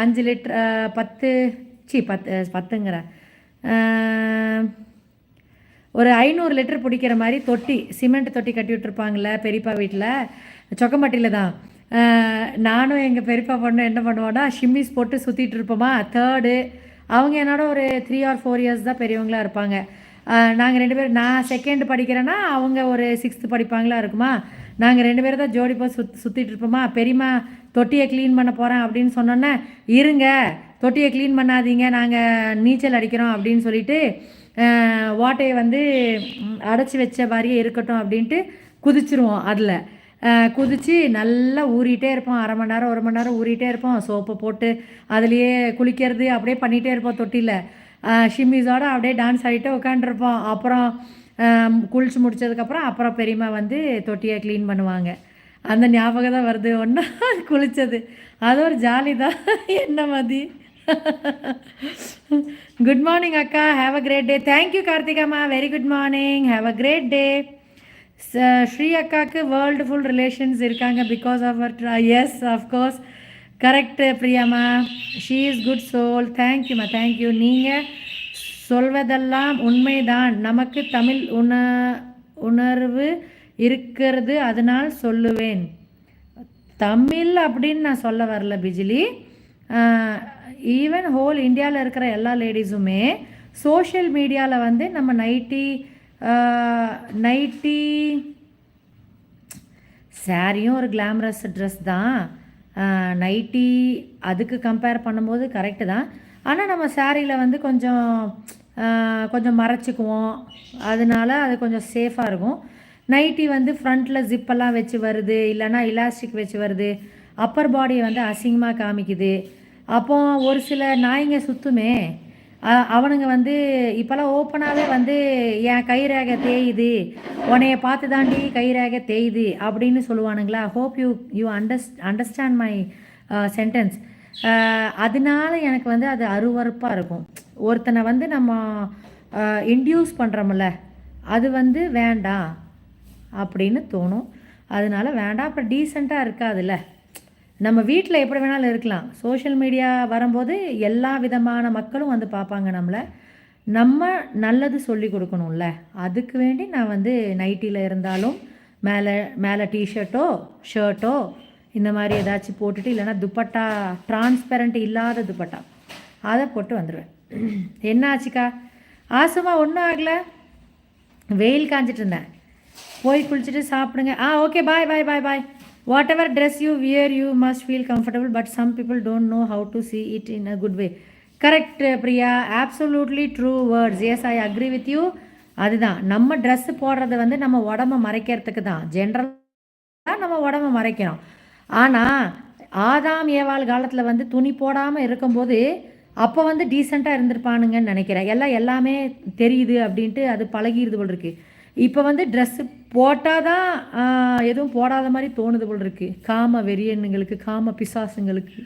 5 litre 10ங்கிறேன், ஒரு 500 litre பிடிக்கிற மாதிரி தொட்டி, சிமெண்ட் தொட்டி கட்டி விட்டுருப்பாங்கள்ல பெரியப்பா வீட்டில், சொக்கம்பட்டியில் தான். நானும் எங்கள் பெரியப்பா பொண்ணு என்ன பண்ணுவோன்னா ஷிம்மிஸ் போட்டு சுற்றிட்டு இருப்போமா. தேர்டு, அவங்க என்னோட ஒரு 3 or 4 இயர்ஸ் தான் பெரியவங்களாக இருப்பாங்க. நாங்கள் 2 பேரும், நான் செகண்ட் படிக்கிறேன்னா அவங்க ஒரு 6th படிப்பாங்களா இருக்குமா. நாங்கள் 2 பேரும் தான் ஜோடி போய் சுற்றிட்டு இருப்போமா. பெரியம்மா தொட்டியை க்ளீன் பண்ண போகிறேன் அப்படின்னு சொன்னோன்னே, இருங்க தொட்டியை க்ளீன் பண்ணாதீங்க, நாங்கள் நீச்சல் அடிக்கிறோம் அப்படின்னு சொல்லிட்டு வாட்டையை வந்து அடைச்சி வச்ச மாதிரியே இருக்கட்டும் அப்படின்ட்டு குதிச்சிருவோம். அதில் குதித்து நல்லா ஊறிட்டே இருப்போம். 1/2 மணி நேரம் 1 மணி நேரம் ஊறிட்டே இருப்போம். சோப்பை போட்டு அதுலேயே குளிக்கிறது அப்படியே பண்ணிகிட்டே இருப்போம். தொட்டியில் ஷிம்மிஸோடு அப்படியே டான்ஸ் ஆகிட்டு உட்காண்ட்ருப்போம். அப்புறம் குளிச்சு முடித்ததுக்கப்புறம் அப்புறம் பெரியம்மா வந்து தொட்டியை க்ளீன் பண்ணுவாங்க. அந்த ஞாபகம் தான் வருது. ஒன்றா குளித்தது அது ஒரு ஜாலி தான். என்ன மாதிரி. குட் மார்னிங் அக்கா, have a great day. Thank you கார்த்திகாம்மா, very good morning, have a great day. Sri அக்காவுக்கு வேர்ல்டு ஃபுல் ரிலேஷன்ஸ் இருக்காங்க பிகாஸ் ஆஃப் அவர். எஸ் ஆஃப்கோர்ஸ், கரெக்டு பிரியாம்மா. She is good soul. தேங்க்யூம்மா, தேங்க்யூ. நீங்கள் சொல்வதெல்லாம் உண்மைதான். நமக்கு தமிழ் உணர்வு இருக்கிறது, அதனால் சொல்லுவேன். தமிழ் அப்படின்னு நான் சொல்ல வரல பிஜிலி. ஈவன் ஹோல் இந்தியாவில் இருக்கிற எல்லா லேடிஸுமே சோஷியல் மீடியாவில் வந்து நம்ம நைட்டி சாரியும் ஒரு கிளாமரஸ் ட்ரெஸ் தான். நைட்டி அதுக்கு கம்பேர் பண்ணும்போது கரெக்டு தான். ஆனால் நம்ம சாரியில் வந்து கொஞ்சம் மறைச்சிக்குவோம், அதனால அது கொஞ்சம் சேஃபாக இருக்கும். நைட்டி வந்து ஃப்ரண்ட்டில் ஜிப்பெல்லாம் வச்சு வருது, இல்லைனா இலாஸ்டிக் வச்சு வருது, அப்பர் பாடியை வந்து அசிங்கமாக காமிக்குது. அப்போ ஒரு சில நாய்ங்க சுற்றுமே, அவனுங்க வந்து இப்போல்லாம் ஓப்பனாகவே வந்து என் கை ரேகை தேயுது, உன்னைய பார்த்து தாண்டி கை ரேகை தேயுது அப்படின்னு சொல்லுவானுங்களா. Hope you understand my sentence. அதனால எனக்கு வந்து அது அருவருப்பாக இருக்கும். ஒருத்தனை வந்து நம்ம இன்டியூஸ் பண்ணுறோம்ல, அது வந்து வேண்டாம் அப்படின்னு தோணும். அதனால வேண்டாம். அப்புறம் டீசெண்டாக இருக்காதுல்ல. நம்ம வீட்டில் எப்படி வேணாலும் இருக்கலாம், சோஷியல் மீடியா வரும்போது எல்லா விதமான மக்களும் வந்து பார்ப்பாங்க நம்மளை. நம்ம நல்லது சொல்லி கொடுக்கணும்ல, அதுக்கு வேண்டி நான் வந்து நைட்டியில் இருந்தாலும் மேலே டிஷர்ட்டோ ஷர்ட்டோ இந்த மாதிரி ஏதாச்சும் போட்டுட்டு, இல்லைனா துப்பட்டா டிரான்ஸ்பரண்ட் இல்லாத துப்பட்டா அதை போட்டு வந்துடுவேன். என்ன ஆச்சுக்கா? ஆசுமா ஒன்றும் ஆகலை, வெயில் காஞ்சிட்டு இருந்தேன். போய் குளிச்சுட்டு சாப்பிடுங்க. Okay, bye bye bye bye. Whatever dress you wear you must feel comfortable, but some people don't know how to see it in a good way. Correct Priya, absolutely true words. Yes, I agree with you. அதுதான், நம்ம dress போடுறது வந்து நம்ம உடம்ப மறைக்கிறதுக்கு தான். ஜென்ரலாக நம்ம உடம்ப மறைக்கிறோம். ஆனால் ஆதாம் ஏவாள் காலத்தில் வந்து துணி போடாமல் இருக்கும்போது அப்போ வந்து டீசெண்டாக இருந்திருப்பானுங்கன்னு நினைக்கிறேன். எல்லாமே தெரியுது அப்படின்ட்டு அது பழகிடுது போல் இருக்குது. இப்போ வந்து ட்ரெஸ்ஸு போட்டால் தான் எதுவும் போடாத மாதிரி தோணுது போல் இருக்குது. காம வெறியனுங்களுக்கு, காம பிசாசுங்களுக்கு.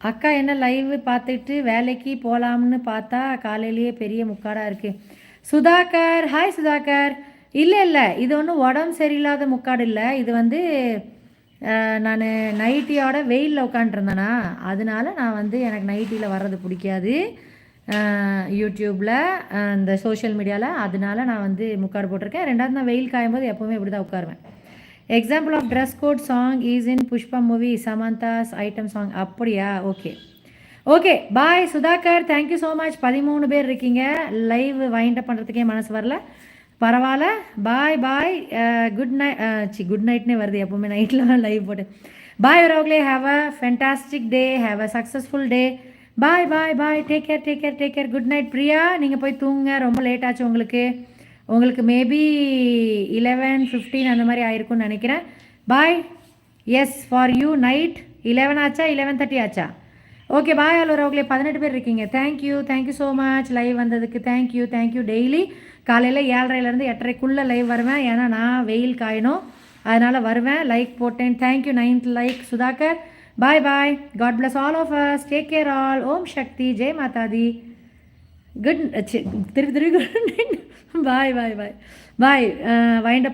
அக்கா என்ன லைவ் பார்த்துட்டு வேலைக்கு போகலாம்னு பார்த்தா காலையிலேயே பெரிய முக்காடாக இருக்குது. சுதாகர், ஹாய் சுதாகர். இல்லை, இது ஒன்றும் உடம்பு சரியில்லாத முக்காடு இல்லை. இது வந்து நான் நைட்டியோட வெயிலில் உட்காண்ட்ருந்தேனா, அதனால நான் வந்து எனக்கு நைட்டியில் வர்றது பிடிக்காது யூடியூப்பில், இந்த சோஷியல் மீடியாவில். அதனால நான் வந்து முக்காடு போட்டிருக்கேன். ரெண்டாவது, நான் வெயில் காயும்போது எப்போவுமே இப்படி தான் உட்காருவேன். Example of dress code song is in Pushpa movie, Samantha's item song. அப்படியா? Okay bye Sudhakar, thank you so much. 13 பேர் இருக்கீங்க. லைவ் வைண்டப் பண்ணுறதுக்கே மனசு வரல, பரவாயில்ல. பாய். குட் நைட்னே வருது, எப்போவுமே நைட்டில் லைவ் போட்டு. பாய் uravuglay, have a fantastic day, have a successful day. Bye. Take care. Good night Priya. நீங்கள் போய் தூங்குங்க, ரொம்ப லேட் ஆச்சு உங்களுக்கு மேபி 11:15 அந்த மாதிரி ஆயிருக்கும்னு நினைக்கிறேன். பாய். எஸ், ஃபார் யூ நைட் 11 ஆச்சா 11:30 ஆச்சா? Okay, bye all uravuglay. 18 பேர் இருக்கீங்க. தேங்க்யூ ஸோ மச் லைவ் வந்ததுக்கு. தேங்க்யூ. டெய்லி காலையில் 7:30லேருந்து 8:30க்குள்ளே லைவ் வருவேன். ஏன்னா நான் வெயில் காயணும், அதனால் வருவேன். லைக் போட்டேன். Thank you. 9th like Sudhakar. Bye. God bless all of us. Take care all. Om Shakti, Jai மாதாதி. குட் திருப்பி குட் நைட். பாய். வைண்ட் அப்.